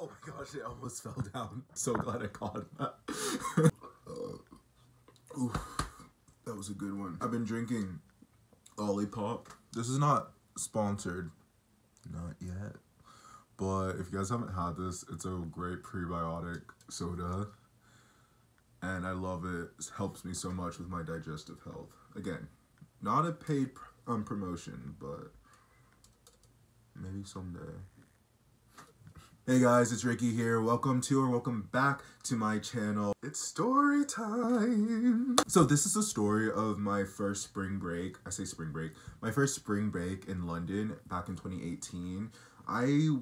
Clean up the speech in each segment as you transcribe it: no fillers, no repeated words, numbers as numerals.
Oh my gosh, it almost fell down. So glad I caught that. Oof, that was a good one. I've been drinking Olipop. This is not sponsored. Not yet. But if you guys haven't had this, it's a great prebiotic soda. And I love it. It helps me so much with my digestive health. Again, not a paid promotion, but maybe someday. Hey guys, it's Ricky here. Welcome back to my channel. It's story time. So this is the story of my first spring break. I say spring break. My first spring break in London back in 2018. I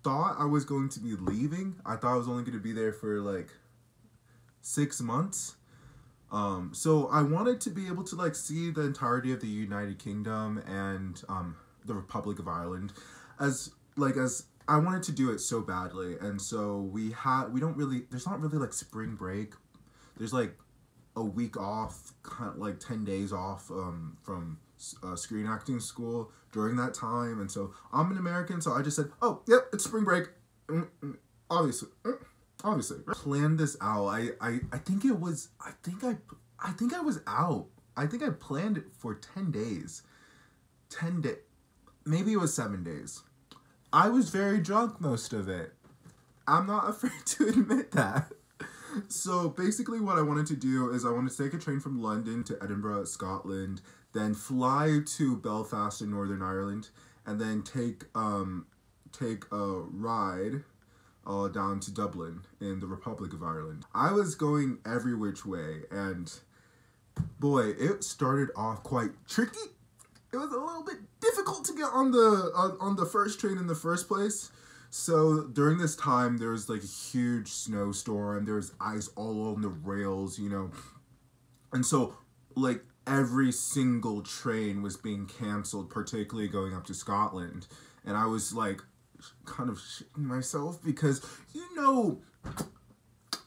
thought I was going to be leaving. I thought I was only going to be there for like 6 months. So I wanted to be able to like see the entirety of the United Kingdom and the Republic of Ireland as I wanted to do it so badly. And so there's not really like spring break. There's like a week off, kind of like 10 days off from screen acting school during that time. And so I'm an American, so I just said, oh, yep, it's spring break. Obviously. Planned this out. I think I was out. I think I planned it for 10 days. Maybe it was 7 days. I was very drunk most of it. I'm not afraid to admit that. So basically what I wanted to do is I wanted to take a train from London to Edinburgh, Scotland, then fly to Belfast in Northern Ireland, and then take a ride down to Dublin in the Republic of Ireland. I was going every which way, and boy, it started off quite tricky. It was a little bit difficult to get on the first train in the first place. So during this time, there was like a huge snowstorm. There was ice all on the rails, you know. And so like every single train was being canceled, particularly going up to Scotland. And I was like kind of shitting myself because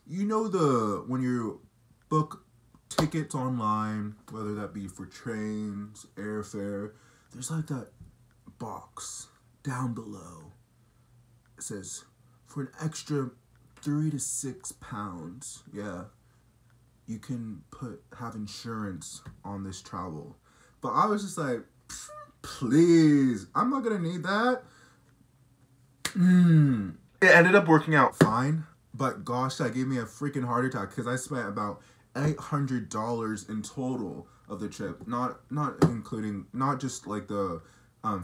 when you book tickets online, whether that be for trains, airfare, there's like that box down below. It says for an extra £3 to £6, yeah, you can have insurance on this travel. But I was just like, please, I'm not gonna need that. It ended up working out fine, but gosh, that gave me a freaking heart attack because I spent about $800 in total of the trip, not including, not just like the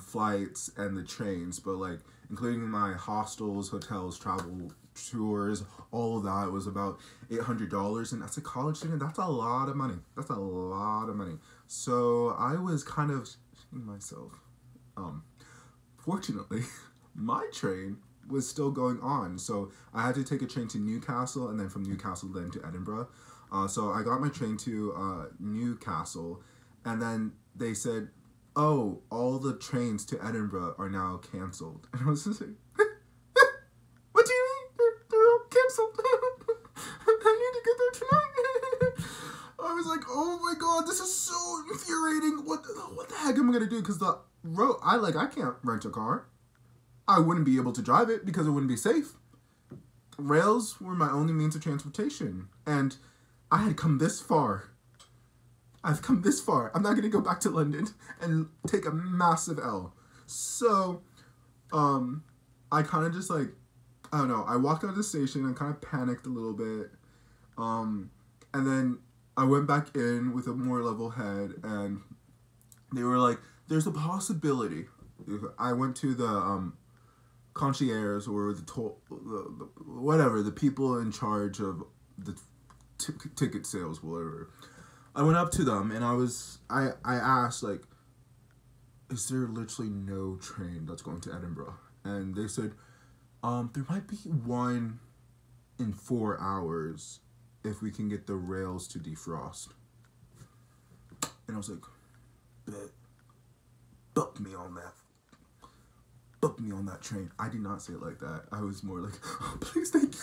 flights and the trains, but like including my hostels, hotels, travel, tours, all of that. It was about $800, and as a college student, that's a lot of money. So I was kind of shitting myself. Fortunately, my train was still going on, so I had to take a train to Newcastle, and then from Newcastle then to Edinburgh. So I got my train to Newcastle, and then they said, oh, all the trains to Edinburgh are now cancelled. And I was just like, what do you mean? They're all cancelled? I need to get there tonight. I was like, oh my god, this is so infuriating. What the heck am I gonna do? Because the road, I can't rent a car. I wouldn't be able to drive it because it wouldn't be safe. Rails were my only means of transportation, and I had come this far. I've come this far. I'm not going to go back to London and take a massive L. So, I kind of just like, I don't know, I walked out of the station and kind of panicked a little bit. And then I went back in with a more level head, and they were like, there's a possibility. I went to the concierge or the people in charge of the ticket sales, whatever. I went up to them and I asked, like, is there literally no train that's going to Edinburgh? And they said, there might be one in 4 hours if we can get the rails to defrost. And I was like, bet. Book me on that. Book me on that train. I did not say it like that. I was more like, oh, please, thank you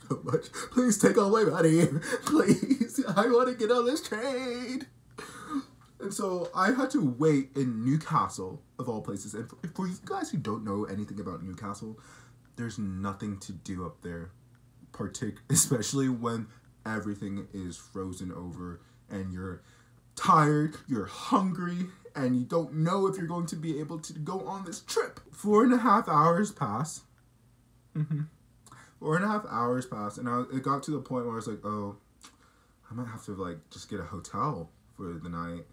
so much. Please take all my money. Please, I want to get on this train. And so I had to wait in Newcastle, of all places. And for you guys who don't know anything about Newcastle, there's nothing to do up there, especially when everything is frozen over and you're tired, you're hungry, and you don't know if you're going to be able to go on this trip. 4.5 hours pass. 4.5 hours pass, and it got to the point where I was like, oh, I might have to like just get a hotel for the night.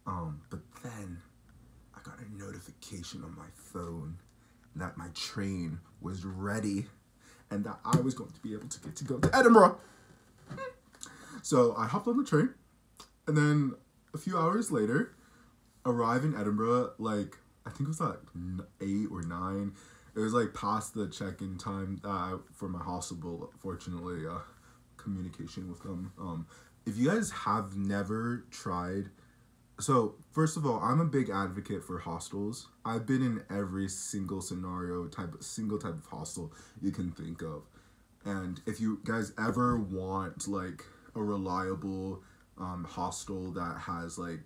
But then I got a notification on my phone that my train was ready and that I was going to be able to get to go to Edinburgh. So I hopped on the train, and then a few hours later, arrive in Edinburgh, like, I think it was like 8 or 9. It was like past the check-in time for my hostel, but fortunately, communication with them. If you guys have never tried, so first of all, I'm a big advocate for hostels. I've been in every single scenario, single type of hostel you can think of. And if you guys ever want like a reliable hostel that has like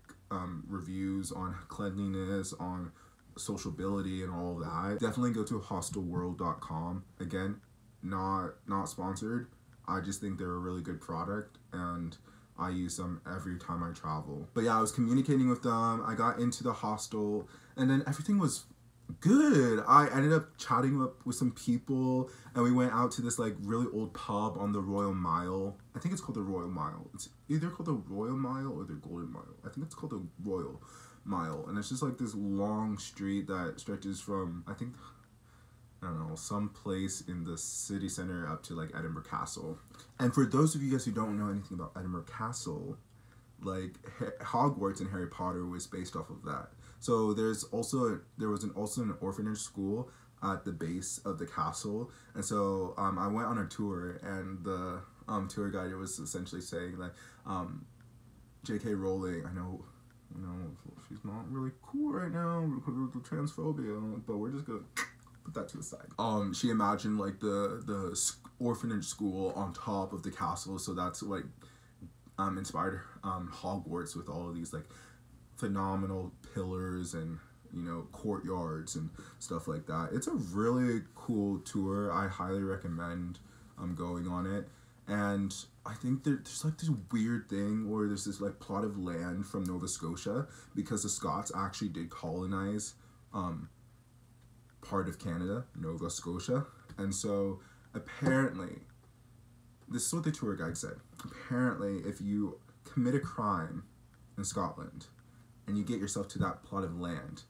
reviews on cleanliness, on sociability and all of that, definitely go to hostelworld.com. Again, not sponsored. I just think they're a really good product, and I use them every time I travel. But yeah, I was communicating with them. I got into the hostel, and then everything was good. I ended up chatting up with some people, and we went out to this like really old pub on the Royal Mile. I think it's called the Royal Mile. It's either called the Royal Mile or the Golden Mile. I think it's called the Royal Mile, and it's just like this long street that stretches from, I think, I don't know, some place in the city center up to like Edinburgh Castle. And for those of you guys who don't know anything about Edinburgh Castle, like Hogwarts and Harry Potter was based off of that. So there was also an orphanage school at the base of the castle, and so I went on a tour, and the tour guide was essentially saying that J.K. Rowling, I know she's not really cool right now because of the transphobia, but we're just gonna put that to the side. She imagined like the orphanage school on top of the castle, so that's like inspired Hogwarts with all of these like phenomenal pillars and, you know, courtyards and stuff like that. It's a really cool tour. I highly recommend going on it. And I think there's like this weird thing where there's this like plot of land from Nova Scotia, because the Scots actually did colonize part of Canada, Nova Scotia. And so apparently, this is what the tour guide said. Apparently, if you commit a crime in Scotland and you get yourself to that plot of land,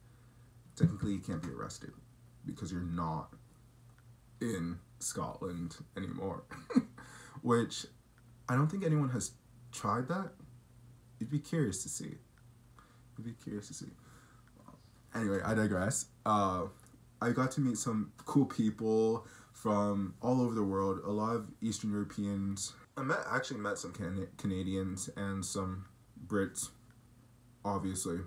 technically you can't be arrested because you're not in Scotland anymore. Which I don't think anyone has tried that. You'd be curious to see. Anyway, I digress. I got to meet some cool people from all over the world, a lot of Eastern Europeans. Actually met some Canadians and some Brits, obviously.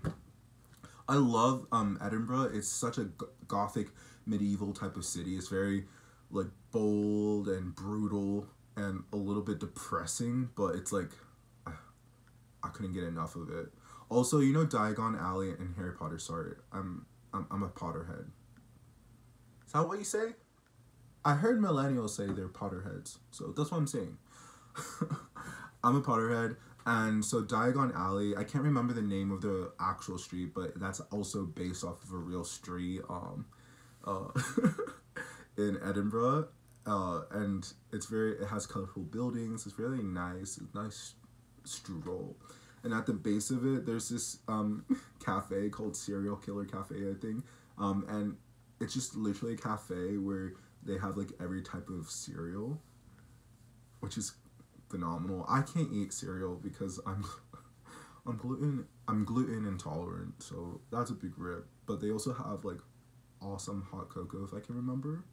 I love Edinburgh. It's such a gothic medieval type of city. It's very like bold and brutal and a little bit depressing, but it's like I couldn't get enough of it. Also, you know Diagon Alley in Harry Potter. Sorry, I'm a Potterhead. Is that what you say? I heard millennials say they're Potterheads, so that's what I'm saying. I'm a Potterhead, and so Diagon Alley, I can't remember the name of the actual street, but that's also based off of a real street in Edinburgh. And it has colorful buildings. It's really nice. It's a nice stroll. And at the base of it, there's this cafe called Serial Killer Cafe, I think. And it's just literally a cafe where they have like every type of cereal, which is phenomenal. I can't eat cereal because I'm gluten intolerant, so that's a big rip. But they also have like awesome hot cocoa, if I can remember.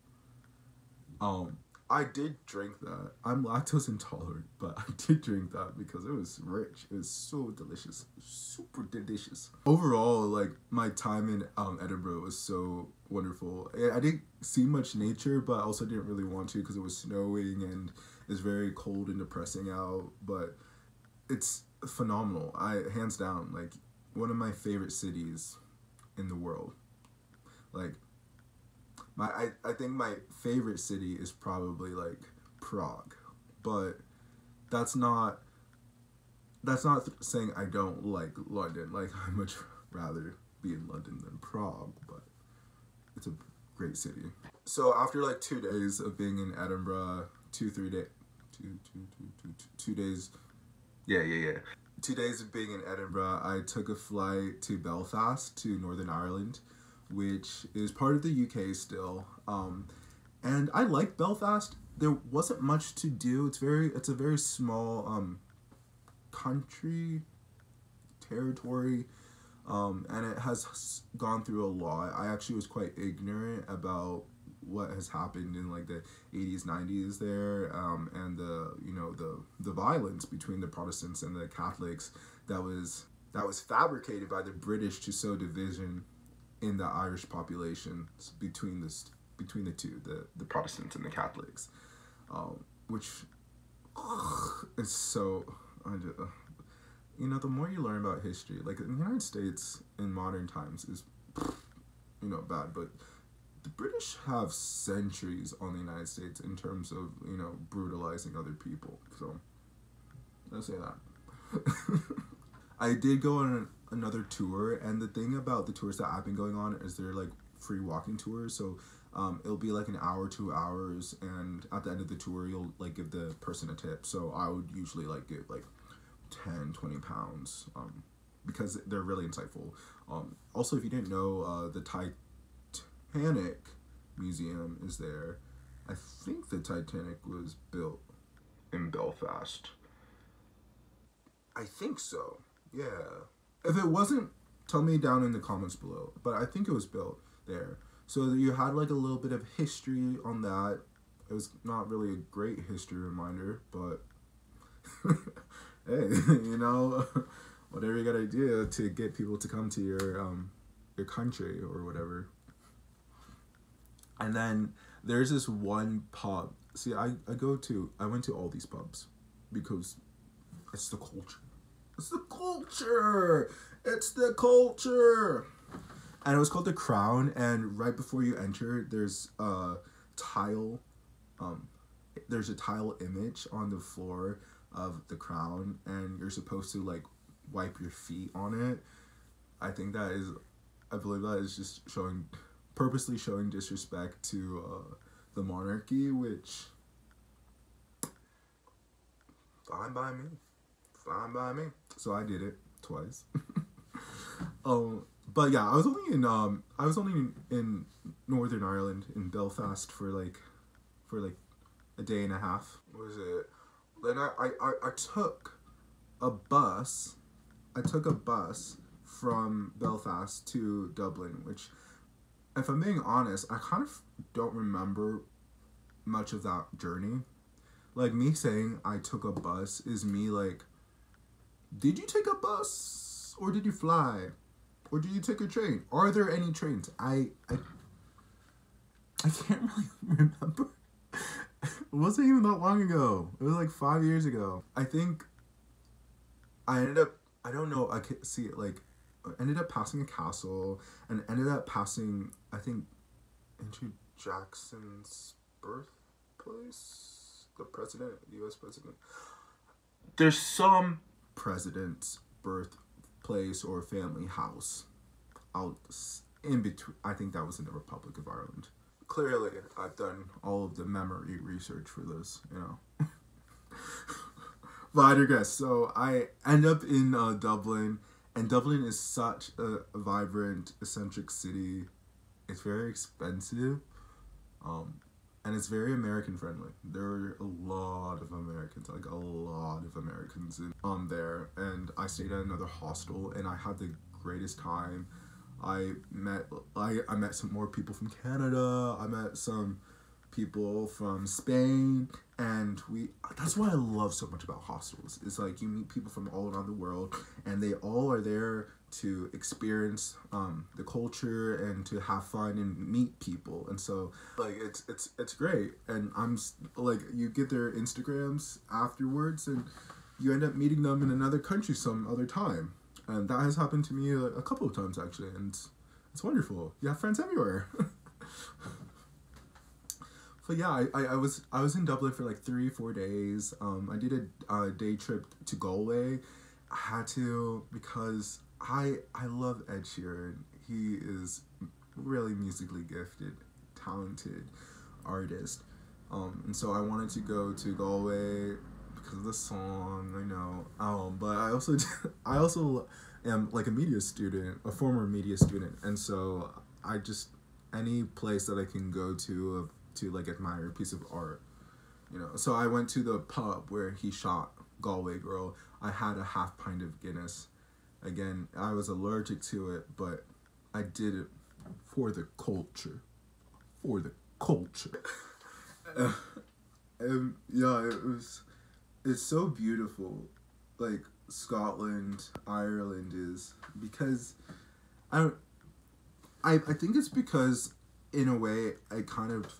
I did drink that. I'm lactose intolerant, but I did drink that because it was rich. It was so delicious. Super delicious. Overall, like, my time in Edinburgh was so wonderful. I didn't see much nature, but I also didn't really want to because it was snowing and it's very cold and depressing out, but it's phenomenal. Hands down, like, one of my favorite cities in the world. Like, I think my favorite city is probably like Prague, but that's not saying I don't like London. Like I much rather be in London than Prague, but it's a great city. So after like 2 days of being in Edinburgh, 2 days. Yeah. 2 days of being in Edinburgh, I took a flight to Belfast to Northern Ireland, which is part of the UK still. And I like Belfast. There wasn't much to do. It's a very small country, territory, and it has gone through a lot. I actually was quite ignorant about what has happened in like the 80s, 90s there, and the violence between the Protestants and the Catholics that was fabricated by the British to sow division in the Irish populations between the two, the Protestants and the Catholics, which is so. The more you learn about history, like the United States in modern times is, bad, but the British have centuries on the United States in terms of, brutalizing other people. So, I'll say that. I did go on another tour, and the thing about the tours that I've been going on is they're like free walking tours. So, it'll be like an hour, 2 hours, and at the end of the tour, you'll like give the person a tip. So I would usually like give like 10, 20 pounds, because they're really insightful. Also, if you didn't know, the Titanic Museum is there. I think the Titanic was built in Belfast. I think so. Yeah. If it wasn't, tell me down in the comments below. But I think it was built there. So you had like a little bit of history on that. It was not really a great history reminder, but hey, whatever you gotta do to get people to come to your country or whatever. And then there's this one pub. See, I went to all these pubs because it's the culture. It's the culture. It's the culture. And it was called The Crown, and right before you enter, there's a tile. There's a tile image on the floor of the crown, and you're supposed to like wipe your feet on it. I believe that is just purposely showing disrespect to the monarchy, which fine by me. So I did it twice. But yeah, I was only in Northern Ireland in Belfast for like a day and a half. What was it? Then I took a bus. I took a bus from Belfast to Dublin, which, if I'm being honest, I kind of don't remember much of that journey. Like, me saying I took a bus is me like, did you take a bus or did you fly? Or did you take a train? Are there any trains? I can't really remember. It wasn't even that long ago. It was like 5 years ago. I think I ended up, I don't know, I could see it, like, I ended up passing a castle and ended up passing, I think, Andrew Jackson's birthplace? The president, the US president. There's some president's birthplace or family house out in between. I think that was in the Republic of Ireland. Clearly, I've done all of the memory research for this, But I digress. So I end up in Dublin, and Dublin is such a vibrant, eccentric city. It's very expensive, and it's very American friendly. There are a lot of Americans, there, and I stayed at another hostel, and I had the greatest time. I met some more people from Canada. I met some people from Spain, and that's what I love so much about hostels. It's like you meet people from all around the world, and they all are there to experience the culture and to have fun and meet people. And so like it's great. And I'm like, you get their Instagrams afterwards, and you end up meeting them in another country some other time. And that has happened to me a couple of times, actually, and it's wonderful. You have friends everywhere. But yeah, I was in Dublin for like 3-4 days. I did a day trip to Galway. I had to because I love Ed Sheeran. He is really musically gifted, talented artist. And so I wanted to go to Galway because of the song. I know. But I also am like a media student, a former media student, and so I just any place that I can go to like admire a piece of art, you know. So I went to the pub where he shot Galway Girl. I had a half pint of Guinness. Again, I was allergic to it, but I did it for the culture. For the culture. And yeah, it's so beautiful, like Scotland, Ireland is, because I think it's because in a way I kind of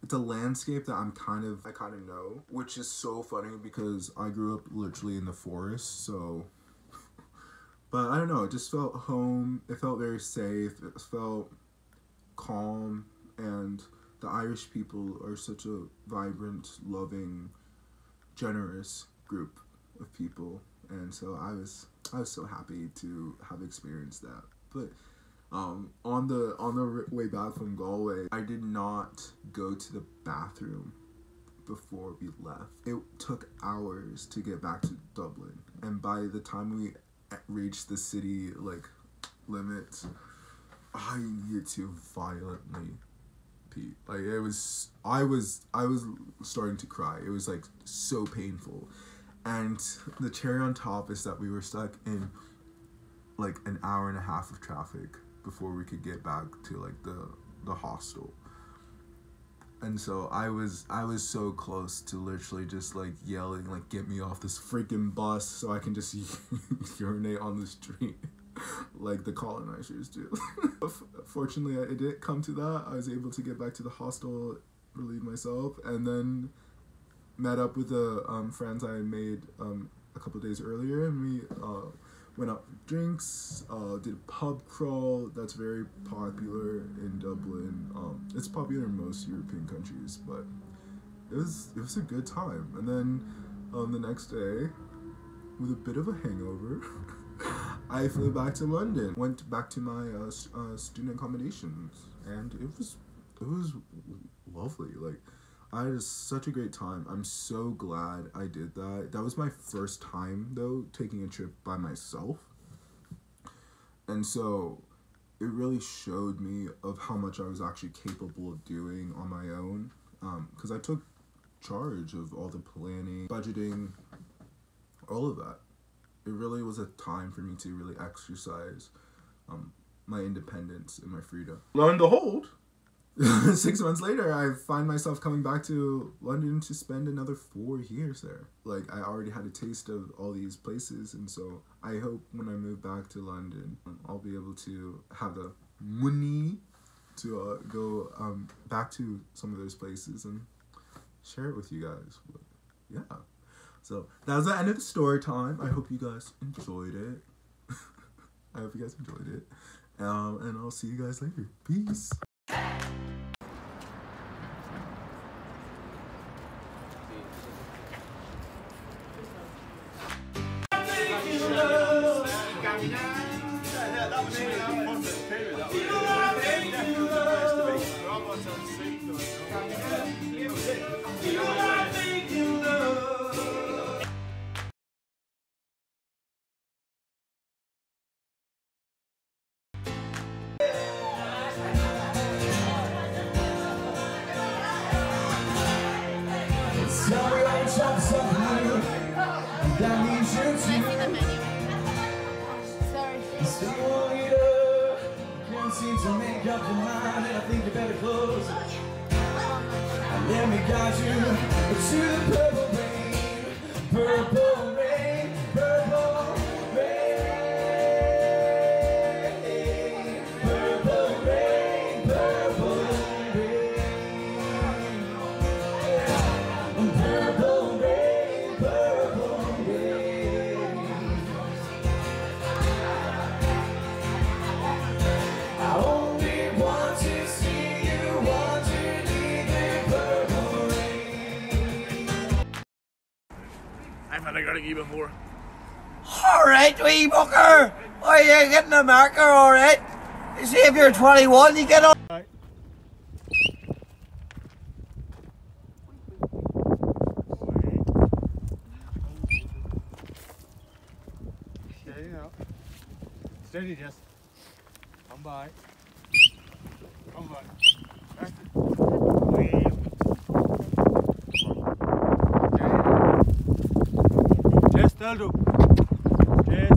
it's a landscape that I kind of know, which is so funny because I grew up literally in the forest, so but I don't know, it just felt home, it felt very safe, it felt calm, and the Irish people are such a vibrant, loving, generous group of people, and so I was so happy to have experienced that. But on the way back from Galway, I did not go to the bathroom before we left. It took hours to get back to Dublin, and by the time we reached the city like limits, I needed to violently pee. Like I was starting to cry. It was like so painful, and the cherry on top is that we were stuck in like an hour and a half of traffic before we could get back to like the hostel. And so I was so close to literally just like yelling like, get me off this freaking bus so I can just urinate on the street like the colonizers do. Fortunately, it didn't come to that. I was able to get back to the hostel, relieve myself, and then met up with the friends I had made a couple days earlier, and we went out for drinks, did a pub crawl that's very popular in Dublin. It's popular in most European countries, but it was a good time. And then the next day, with a bit of a hangover, I flew back to London, went back to my student accommodations, and it was lovely. Like, I had such a great time. I'm so glad I did that. That was my first time, though, taking a trip by myself. And so it really showed me of how much I was actually capable of doing on my own. Because I took charge of all the planning, budgeting, all of that. It really was a time for me to really exercise my independence and my freedom. Lo and behold, 6 months later, I find myself coming back to London to spend another 4 years there. Like, I already had a taste of all these places, and so I hope when I move back to London, I'll be able to have the money to go back to some of those places and share it with you guys. But, yeah. So, that was the end of the story time. I hope you guys enjoyed it. I hope you guys enjoyed it. And I'll see you guys later. Peace. That means you too. Sorry. Still want it up. Can't seem to make up your mind, and I think you better close. Let me guide you to the purple rain, purple rain, purple rain, purple rain, purple rain, purple rain, purple rain. I only want to see you, want to I gotta keep it for. Alright, wee booker! Are you getting a marker, alright? See if you're 21, you get on. Right. Steady now. Steady, just. Come by. Come by. That's it. Wave. Okay. Just tell do. Yes.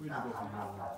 Yeah.